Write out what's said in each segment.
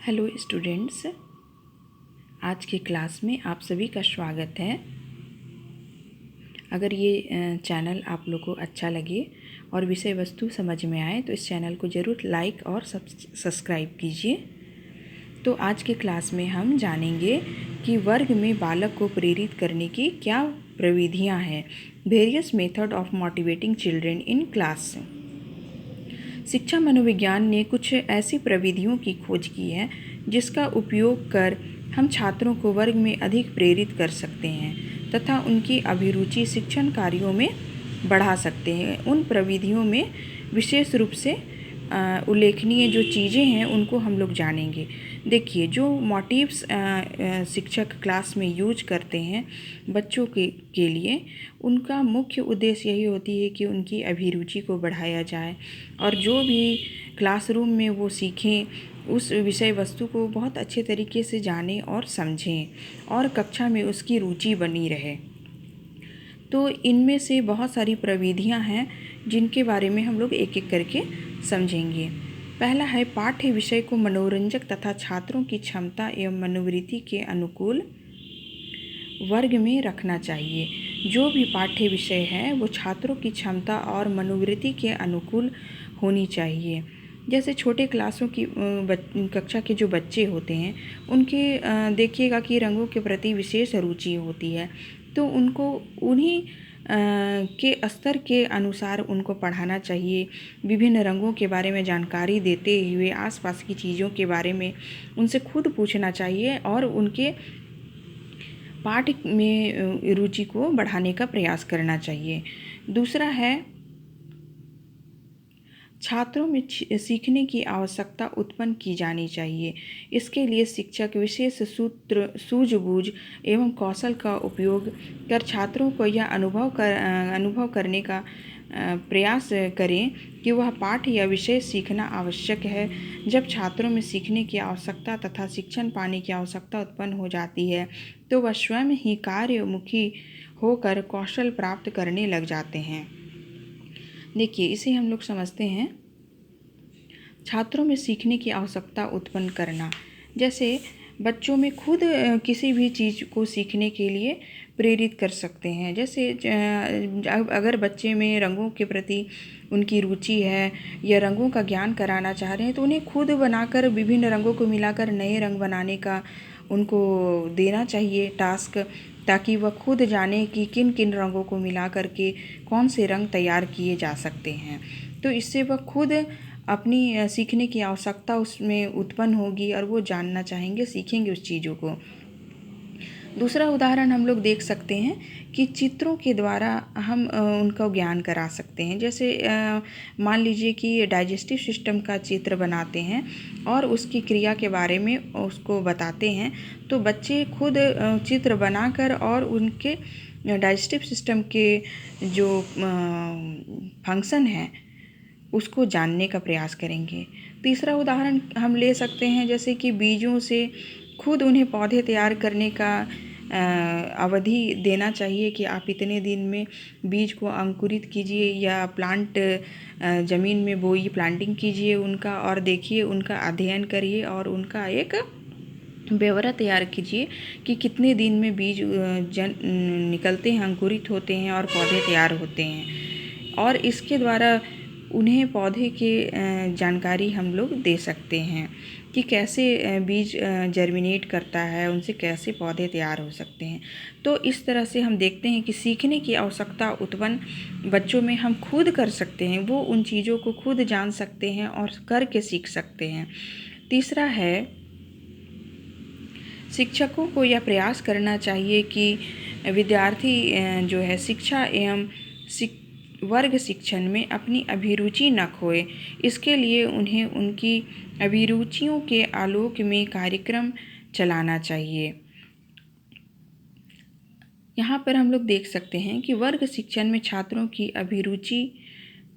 Hello students, आज के class में आप सभी का स्वागत है। अगर ये चैनल आप लोगों को अच्छा लगे और विषय वस्तु समझ में आए तो इस चैनल को ज़रूर लाइक और सब्सक्राइब कीजिए। तो आज के क्लास में हम जानेंगे कि वर्ग में बालक को प्रेरित करने की क्या प्रविधियाँ हैं। Various method of motivating children in class. शिक्षा मनोविज्ञान ने कुछ ऐसी प्रविधियों की खोज की है जिसका उपयोग कर हम छात्रों को वर्ग में अधिक प्रेरित कर सकते हैं तथा उनकी अभिरुचि शिक्षण कार्यों में बढ़ा सकते हैं। उन प्रविधियों में विशेष रूप से उल्लेखनीय जो चीज़ें हैं उनको हम लोग जानेंगे। देखिए, जो मोटिव्स शिक्षक क्लास में यूज करते हैं बच्चों के लिए, उनका मुख्य उद्देश्य यही होती है कि उनकी अभिरुचि को बढ़ाया जाए और जो भी क्लासरूम में वो सीखें उस विषय वस्तु को बहुत अच्छे तरीके से जानें और समझें और कक्षा में उसकी रुचि बनी रहे। तो इनमें से बहुत सारी प्रविधियां हैं जिनके बारे में हम लोग एक एक करके समझेंगे। पहला है, पाठ्य विषय को मनोरंजक तथा छात्रों की क्षमता एवं मनोवृत्ति के अनुकूल वर्ग में रखना चाहिए। जो भी पाठ्य विषय है वो छात्रों की क्षमता और मनोवृत्ति के अनुकूल होनी चाहिए। जैसे छोटे क्लासों की कक्षा के जो बच्चे होते हैं उनके देखिएगा कि रंगों के प्रति विशेष रुचि होती है, तो उनको उन्हीं के स्तर के अनुसार उनको पढ़ाना चाहिए। विभिन्न रंगों के बारे में जानकारी देते हुए आसपास की चीज़ों के बारे में उनसे खुद पूछना चाहिए और उनके पाठ में रुचि को बढ़ाने का प्रयास करना चाहिए। दूसरा है, छात्रों में सीखने की आवश्यकता उत्पन्न की जानी चाहिए। इसके लिए शिक्षक विशेष सूत्र, सूझबूझ एवं कौशल का उपयोग कर छात्रों को यह अनुभव करने का प्रयास करें कि वह पाठ या विषय सीखना आवश्यक है। जब छात्रों में सीखने की आवश्यकता तथा शिक्षण पाने की आवश्यकता उत्पन्न हो जाती है तो वह स्वयं ही कार्यमुखी होकर कौशल प्राप्त करने लग जाते हैं। देखिए, इसे हम लोग समझते हैं, छात्रों में सीखने की आवश्यकता उत्पन्न करना। जैसे बच्चों में खुद किसी भी चीज़ को सीखने के लिए प्रेरित कर सकते हैं। जैसे अगर बच्चे में रंगों के प्रति उनकी रुचि है या रंगों का ज्ञान कराना चाह रहे हैं तो उन्हें खुद बनाकर विभिन्न रंगों को मिलाकर नए रंग बनाने का उनको देना चाहिए टास्क, ताकि वह खुद जाने कि किन किन रंगों को मिला करके कौन से रंग तैयार किए जा सकते हैं। तो इससे वह खुद अपनी सीखने की आवश्यकता उसमें उत्पन्न होगी और वो जानना चाहेंगे, सीखेंगे उस चीज़ों को। दूसरा उदाहरण हम लोग देख सकते हैं कि चित्रों के द्वारा हम उनका ज्ञान करा सकते हैं। जैसे मान लीजिए कि डाइजेस्टिव सिस्टम का चित्र बनाते हैं और उसकी क्रिया के बारे में उसको बताते हैं, तो बच्चे खुद चित्र बनाकर और उनके डाइजेस्टिव सिस्टम के जो फंक्शन है उसको जानने का प्रयास करेंगे। तीसरा उदाहरण हम ले सकते हैं, जैसे कि बीजों से खुद उन्हें पौधे तैयार करने का अवधि देना चाहिए कि आप इतने दिन में बीज को अंकुरित कीजिए या प्लांट ज़मीन में बोइए, प्लांटिंग कीजिए उनका और देखिए, उनका अध्ययन करिए और उनका एक ब्यौरा तैयार कीजिए कि कितने दिन में बीज निकलते हैं, अंकुरित होते हैं और पौधे तैयार होते हैं। और इसके द्वारा उन्हें पौधे के जानकारी हम लोग दे सकते हैं कि कैसे बीज जर्मिनेट करता है, उनसे कैसे पौधे तैयार हो सकते हैं। तो इस तरह से हम देखते हैं कि सीखने की आवश्यकता उत्पन्न बच्चों में हम खुद कर सकते हैं, वो उन चीज़ों को खुद जान सकते हैं और करके सीख सकते हैं। तीसरा है, शिक्षकों को यह प्रयास करना चाहिए कि विद्यार्थी जो है शिक्षा एवं वर्ग शिक्षण में अपनी अभिरुचि न खोए। इसके लिए उन्हें उनकी अभिरुचियों के आलोक में कार्यक्रम चलाना चाहिए। यहाँ पर हम लोग देख सकते हैं कि वर्ग शिक्षण में छात्रों की अभिरुचि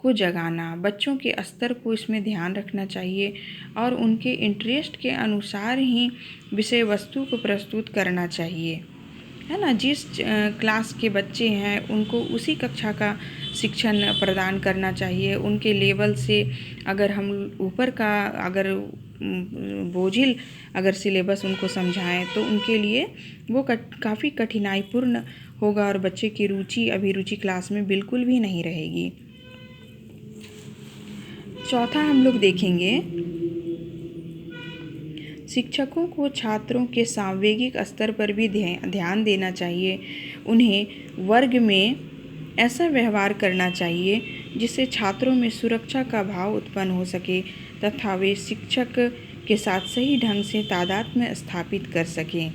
को जगाना, बच्चों के स्तर को इसमें ध्यान रखना चाहिए और उनके इंटरेस्ट के अनुसार ही विषय वस्तु को प्रस्तुत करना चाहिए, है ना। जिस क्लास के बच्चे हैं उनको उसी कक्षा का शिक्षण प्रदान करना चाहिए। उनके लेवल से अगर हम ऊपर का अगर बोझिल अगर सिलेबस उनको समझाएं तो उनके लिए वो काफ़ी कठिनाईपूर्ण होगा और बच्चे की रुचि अभिरुचि क्लास में बिल्कुल भी नहीं रहेगी। चौथा हम लोग देखेंगे, शिक्षकों को छात्रों के सांवेगिक स्तर पर भी ध्यान देना चाहिए। उन्हें वर्ग में ऐसा व्यवहार करना चाहिए जिससे छात्रों में सुरक्षा का भाव उत्पन्न हो सके तथा वे शिक्षक के साथ सही ढंग से तादात्म्य स्थापित कर सकें।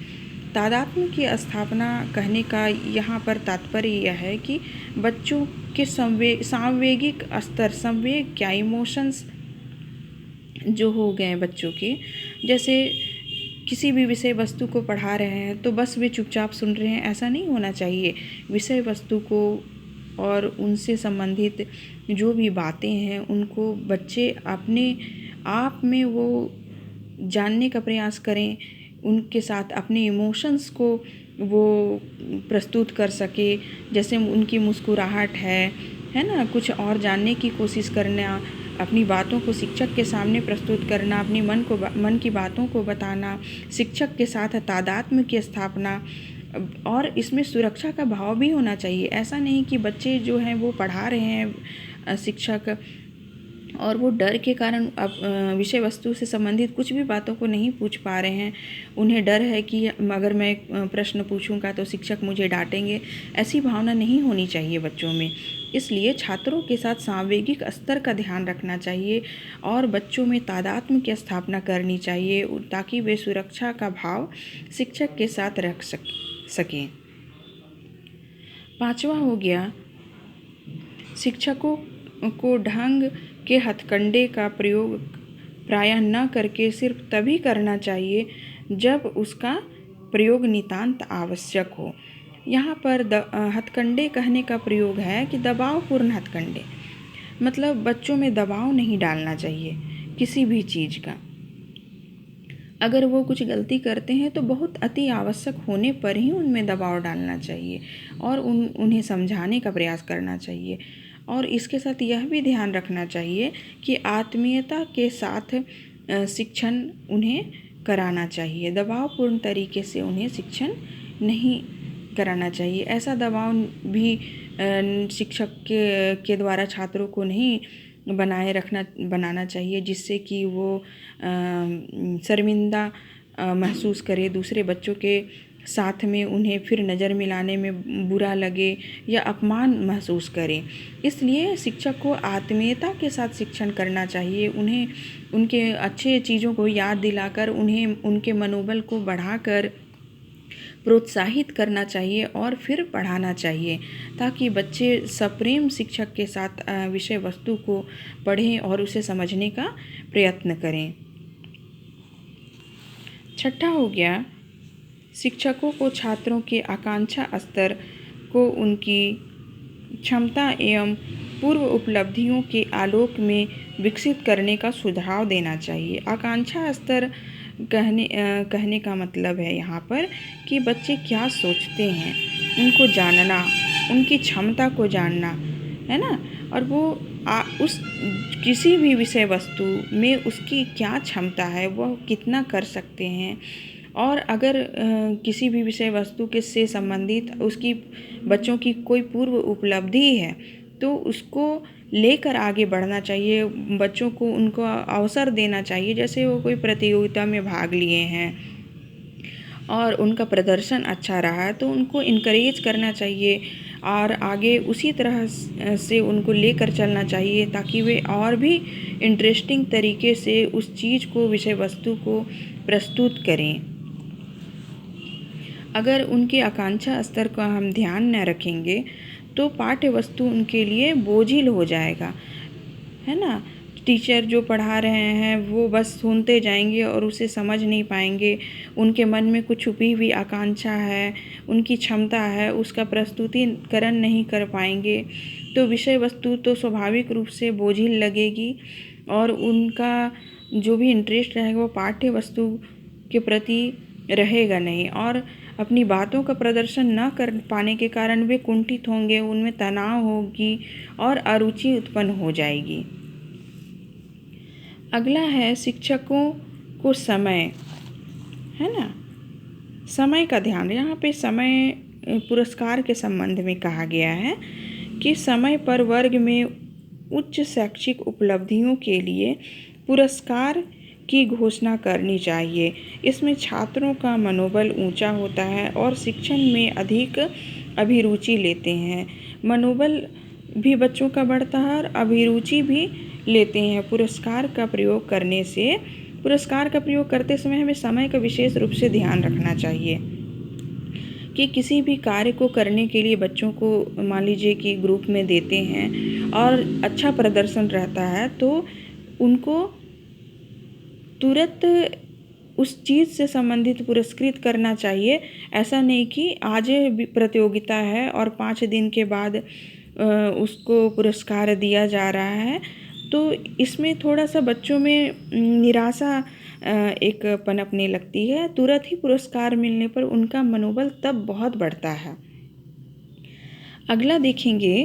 तादात्म्य की स्थापना कहने का यहाँ पर तात्पर्य यह है कि बच्चों के सांवेगिक स्तर, संवेग क्या, इमोशंस जो हो गए बच्चों के, जैसे किसी भी विषय वस्तु को पढ़ा रहे हैं तो बस वे चुपचाप सुन रहे हैं, ऐसा नहीं होना चाहिए। विषय वस्तु को और उनसे संबंधित जो भी बातें हैं उनको बच्चे अपने आप में वो जानने का प्रयास करें, उनके साथ अपने इमोशंस को वो प्रस्तुत कर सके। जैसे उनकी मुस्कुराहट है ना, कुछ और जानने की कोशिश करना, अपनी बातों को शिक्षक के सामने प्रस्तुत करना, अपनी मन की बातों को बताना, शिक्षक के साथ तादात्म्य की स्थापना, और इसमें सुरक्षा का भाव भी होना चाहिए। ऐसा नहीं कि बच्चे जो हैं वो पढ़ा रहे हैं शिक्षक और वो डर के कारण अब विषय वस्तु से संबंधित कुछ भी बातों को नहीं पूछ पा रहे हैं। उन्हें डर है कि अगर मैं प्रश्न पूछूंगा तो शिक्षक मुझे डांटेंगे। ऐसी भावना नहीं होनी चाहिए बच्चों में। इसलिए छात्रों के साथ सांवेगिक स्तर का ध्यान रखना चाहिए और बच्चों में तादात्म्य की स्थापना करनी चाहिए ताकि वे सुरक्षा का भाव शिक्षक के साथ रख सकें। पांचवा हो गया, शिक्षकों को ढंग के हथकंडे का प्रयोग प्रायः न करके सिर्फ तभी करना चाहिए जब उसका प्रयोग नितांत आवश्यक हो। यहाँ पर हथकंडे कहने का प्रयोग है कि दबावपूर्ण हथकंडे, मतलब बच्चों में दबाव नहीं डालना चाहिए किसी भी चीज़ का। अगर वो कुछ गलती करते हैं तो बहुत अति आवश्यक होने पर ही उनमें दबाव डालना चाहिए और उन्हें समझाने का प्रयास करना चाहिए। और इसके साथ यह भी ध्यान रखना चाहिए कि आत्मीयता के साथ शिक्षण उन्हें कराना चाहिए। दबावपूर्ण तरीके से उन्हें शिक्षण नहीं कराना चाहिए। ऐसा दबाव भी शिक्षक के द्वारा छात्रों को नहीं बनाना चाहिए जिससे कि वो शर्मिंदा महसूस करे, दूसरे बच्चों के साथ में उन्हें फिर नज़र मिलाने में बुरा लगे या अपमान महसूस करें। इसलिए शिक्षक को आत्मीयता के साथ शिक्षण करना चाहिए। उन्हें उनके अच्छे चीज़ों को याद दिलाकर उन्हें उनके मनोबल को बढ़ाकर प्रोत्साहित करना चाहिए और फिर पढ़ाना चाहिए ताकि बच्चे सप्रेम शिक्षक के साथ विषय वस्तु को पढ़ें और उसे समझने का प्रयत्न करें। छठा हो गया, शिक्षकों को छात्रों के आकांक्षा स्तर को उनकी क्षमता एवं पूर्व उपलब्धियों के आलोक में विकसित करने का सुझाव देना चाहिए। आकांक्षा स्तर कहने का मतलब है यहाँ पर कि बच्चे क्या सोचते हैं, उनको जानना, उनकी क्षमता को जानना, है ना, और वो उस किसी भी विषय वस्तु में उसकी क्या क्षमता है, वह कितना कर सकते हैं। और अगर किसी भी विषय वस्तु के से संबंधित उसकी बच्चों की कोई पूर्व उपलब्धि है तो उसको लेकर आगे बढ़ना चाहिए। बच्चों को उनको अवसर देना चाहिए, जैसे वो कोई प्रतियोगिता में भाग लिए हैं और उनका प्रदर्शन अच्छा रहा है तो उनको इनकरेज करना चाहिए और आगे उसी तरह से उनको लेकर चलना चाहिए ताकि वे और भी इंटरेस्टिंग तरीके से उस चीज़ को, विषय वस्तु को प्रस्तुत करें। अगर उनके आकांक्षा स्तर का हम ध्यान न रखेंगे तो पाठ्य वस्तु उनके लिए बोझिल हो जाएगा, है ना। टीचर जो पढ़ा रहे हैं वो बस सुनते जाएंगे और उसे समझ नहीं पाएंगे। उनके मन में कुछ छुपी हुई आकांक्षा है, उनकी क्षमता है, उसका प्रस्तुतिकरण नहीं कर पाएंगे तो विषय वस्तु तो स्वाभाविक रूप से बोझिल लगेगी और उनका जो भी इंटरेस्ट रहेगा वो पाठ्य वस्तु के प्रति रहेगा नहीं और अपनी बातों का प्रदर्शन न कर पाने के कारण वे कुंठित होंगे, उनमें तनाव होगी और अरुचि उत्पन्न हो जाएगी। अगला है, शिक्षकों को समय, है ना, समय का ध्यान, यहाँ पे समय पुरस्कार के संबंध में कहा गया है कि समय पर वर्ग में उच्च शैक्षिक उपलब्धियों के लिए पुरस्कार की घोषणा करनी चाहिए। इसमें छात्रों का मनोबल ऊंचा होता है और शिक्षण में अधिक अभिरुचि लेते हैं। मनोबल भी बच्चों का बढ़ता है और अभिरुचि भी लेते हैं। पुरस्कार का प्रयोग करते समय हमें समय का विशेष रूप से ध्यान रखना चाहिए कि किसी भी कार्य को करने के लिए बच्चों को मान लीजिए कि ग्रुप में देते हैं और अच्छा प्रदर्शन रहता है तो उनको तुरंत उस चीज़ से संबंधित पुरस्कृत करना चाहिए। ऐसा नहीं कि आज प्रतियोगिता है और 5 दिन के बाद उसको पुरस्कार दिया जा रहा है, तो इसमें थोड़ा सा बच्चों में निराशा एक पनपने लगती है। तुरंत ही पुरस्कार मिलने पर उनका मनोबल तब बहुत बढ़ता है। अगला देखेंगे,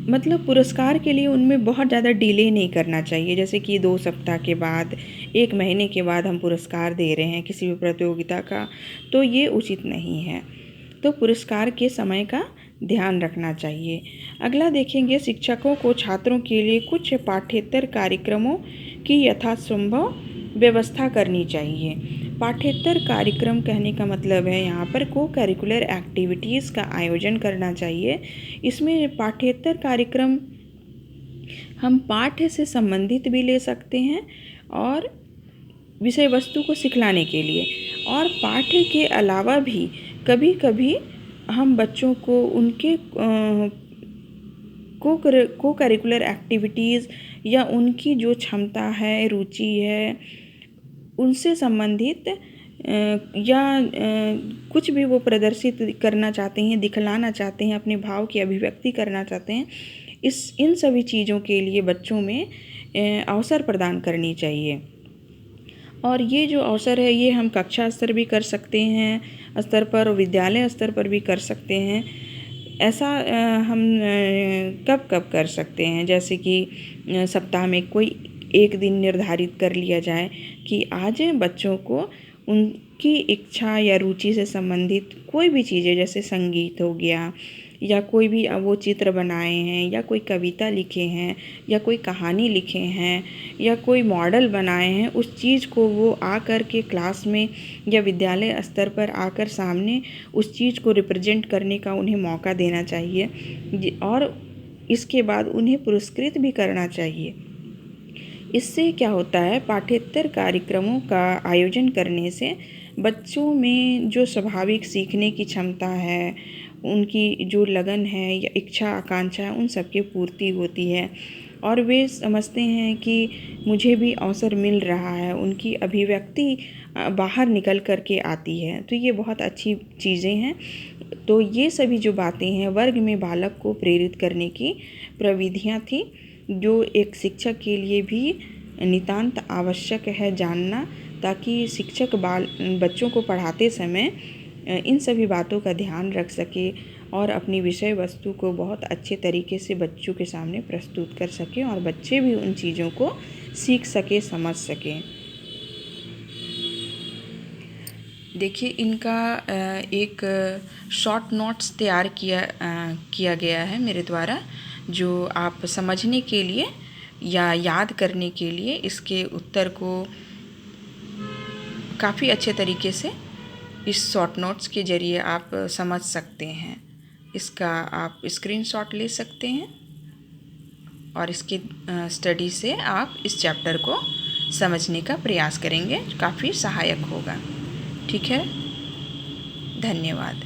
मतलब पुरस्कार के लिए उनमें बहुत ज़्यादा डिले नहीं करना चाहिए, जैसे कि 2 सप्ताह के बाद, 1 महीने के बाद हम पुरस्कार दे रहे हैं किसी भी प्रतियोगिता का, तो ये उचित नहीं है। तो पुरस्कार के समय का ध्यान रखना चाहिए। अगला देखेंगे, शिक्षकों को छात्रों के लिए कुछ पाठ्येतर कार्यक्रमों की यथासंभव व्यवस्था करनी चाहिए। पाठ्येतर कार्यक्रम कहने का मतलब है यहाँ पर को करिकुलर एक्टिविटीज़ का आयोजन करना चाहिए। इसमें पाठ्येतर कार्यक्रम हम पाठ्य से संबंधित भी ले सकते हैं और विषय वस्तु को सिखलाने के लिए, और पाठ्य के अलावा भी कभी कभी हम बच्चों को उनके को करिकुलर एक्टिविटीज़ या उनकी जो क्षमता है, रुचि है, उनसे संबंधित या कुछ भी वो प्रदर्शित करना चाहते हैं, दिखलाना चाहते हैं, अपने भाव की अभिव्यक्ति करना चाहते हैं, इन सभी चीज़ों के लिए बच्चों में अवसर प्रदान करनी चाहिए। और ये जो अवसर है ये हम कक्षा स्तर भी कर सकते हैं स्तर पर, और विद्यालय स्तर पर भी कर सकते हैं। ऐसा हम कब कब कर सकते हैं, जैसे कि सप्ताह में कोई एक दिन निर्धारित कर लिया जाए कि आज बच्चों को उनकी इच्छा या रुचि से संबंधित कोई भी चीज़ें, जैसे संगीत हो गया या कोई भी वो चित्र बनाए हैं या कोई कविता लिखे हैं या कोई कहानी लिखे हैं या कोई मॉडल बनाए हैं, उस चीज़ को वो आकर के क्लास में या विद्यालय स्तर पर आकर सामने उस चीज़ को रिप्रेजेंट करने का उन्हें मौका देना चाहिए और इसके बाद उन्हें पुरस्कृत भी करना चाहिए। इससे क्या होता है, पाठ्येतर कार्यक्रमों का आयोजन करने से बच्चों में जो स्वाभाविक सीखने की क्षमता है, उनकी जो लगन है या इच्छा आकांक्षा है, उन सब की पूर्ति होती है और वे समझते हैं कि मुझे भी अवसर मिल रहा है, उनकी अभिव्यक्ति बाहर निकल कर के आती है। तो ये बहुत अच्छी चीज़ें हैं। तो ये सभी जो बातें हैं वर्ग में बालक को प्रेरित करने की प्रविधियाँ थी, जो एक शिक्षक के लिए भी नितांत आवश्यक है जानना, ताकि शिक्षक बच्चों को पढ़ाते समय इन सभी बातों का ध्यान रख सके और अपनी विषय वस्तु को बहुत अच्छे तरीके से बच्चों के सामने प्रस्तुत कर सके और बच्चे भी उन चीज़ों को सीख सके, समझ सकें। देखिए, इनका एक शॉर्ट नोट्स तैयार किया गया है मेरे द्वारा, जो आप समझने के लिए या याद करने के लिए इसके उत्तर को काफ़ी अच्छे तरीके से इस शॉर्ट नोट्स के ज़रिए आप समझ सकते हैं। इसका आप स्क्रीनशॉट ले सकते हैं और इसकी स्टडी से आप इस चैप्टर को समझने का प्रयास करेंगे, काफ़ी सहायक होगा। ठीक है, धन्यवाद।